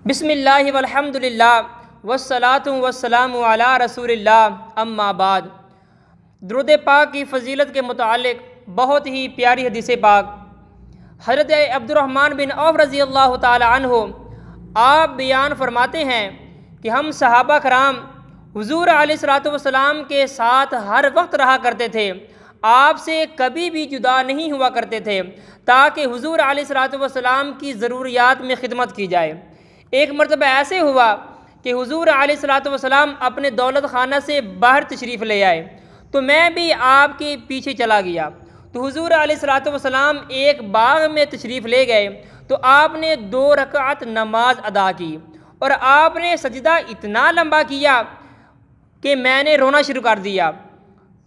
بسم اللہ والحمد للہ والصلاة والسلام علی رسول اللہ، اما بعد۔ درود پاک کی فضیلت کے متعلق بہت ہی پیاری حدیث پاک حضرت عبد الرحمن بن عوف رضی اللہ تعالی عنہ آپ بیان فرماتے ہیں کہ ہم صحابہ کرام حضور علیہ الصلوۃ والسلام کے ساتھ ہر وقت رہا کرتے تھے، آپ سے کبھی بھی جدا نہیں ہوا کرتے تھے تاکہ حضور علیہ الصلوۃ والسلام کی ضروریات میں خدمت کی جائے۔ ایک مرتبہ ایسے ہوا کہ حضور علیہ الصلوۃ والسلام اپنے دولت خانہ سے باہر تشریف لے آئے تو میں بھی آپ کے پیچھے چلا گیا۔ تو حضور علیہ الصلوۃ والسلام ایک باغ میں تشریف لے گئے تو آپ نے 2 رکعت نماز ادا کی اور آپ نے سجدہ اتنا لمبا کیا کہ میں نے رونا شروع کر دیا،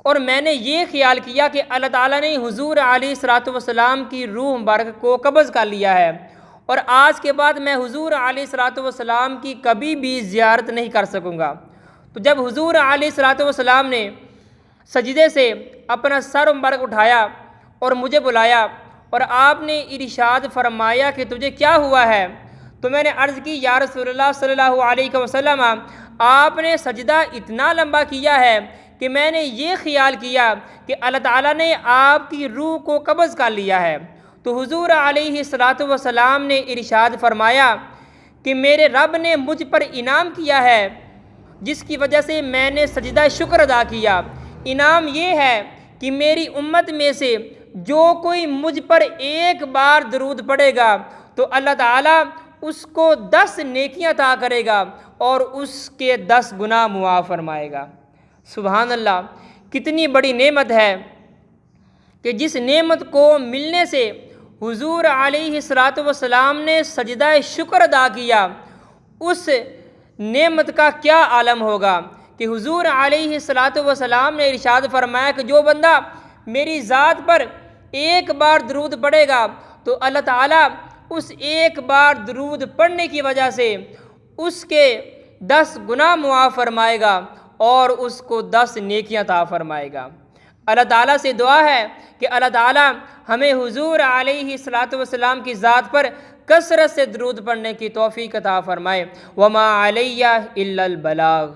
اور میں نے یہ خیال کیا کہ اللہ تعالیٰ نے حضور علیہ الصلوۃ والسلام کی روح مبارک کو قبض کر لیا ہے، اور آج کے بعد میں حضور علیہ الصلوۃ والسلام کی کبھی بھی زیارت نہیں کر سکوں گا۔ تو جب حضور علیہ الصلوۃ والسلام نے سجدے سے اپنا سر مبارک اٹھایا اور مجھے بلایا اور آپ نے ارشاد فرمایا کہ تجھے کیا ہوا ہے، تو میں نے عرض کی یا رسول اللہ صلی اللہ علیہ وسلم، آپ نے سجدہ اتنا لمبا کیا ہے کہ میں نے یہ خیال کیا کہ اللہ تعالیٰ نے آپ کی روح کو قبض کر لیا ہے۔ تو حضور علیہ الصلوۃ والسلام نے ارشاد فرمایا کہ میرے رب نے مجھ پر انعام کیا ہے جس کی وجہ سے میں نے سجدہ شکر ادا کیا۔ انعام یہ ہے کہ میری امت میں سے جو کوئی مجھ پر ایک بار درود پڑھے گا تو اللہ تعالیٰ اس کو 10 نیکیاں عطا کرے گا اور اس کے 10 گناہ معاف فرمائے گا۔ سبحان اللہ، کتنی بڑی نعمت ہے کہ جس نعمت کو ملنے سے حضور علیہ الصلوۃ والسلام نے سجدہ شکر ادا کیا، اس نعمت کا کیا عالم ہوگا کہ حضور علیہ الصلوۃ والسلام نے ارشاد فرمایا کہ جو بندہ میری ذات پر ایک بار درود پڑھے گا تو اللہ تعالیٰ اس ایک بار درود پڑھنے کی وجہ سے اس کے 10 گناہ معاف فرمائے گا اور اس کو 10 نیکیاں عطا فرمائے گا۔ اللہ تعالیٰ سے دعا ہے کہ اللہ تعالیٰ ہمیں حضور علیہ الصلوۃ والسلام کی ذات پر کثرت سے درود پڑھنے کی توفیق عطا فرمائے۔ وما علیہ الا البلاغ۔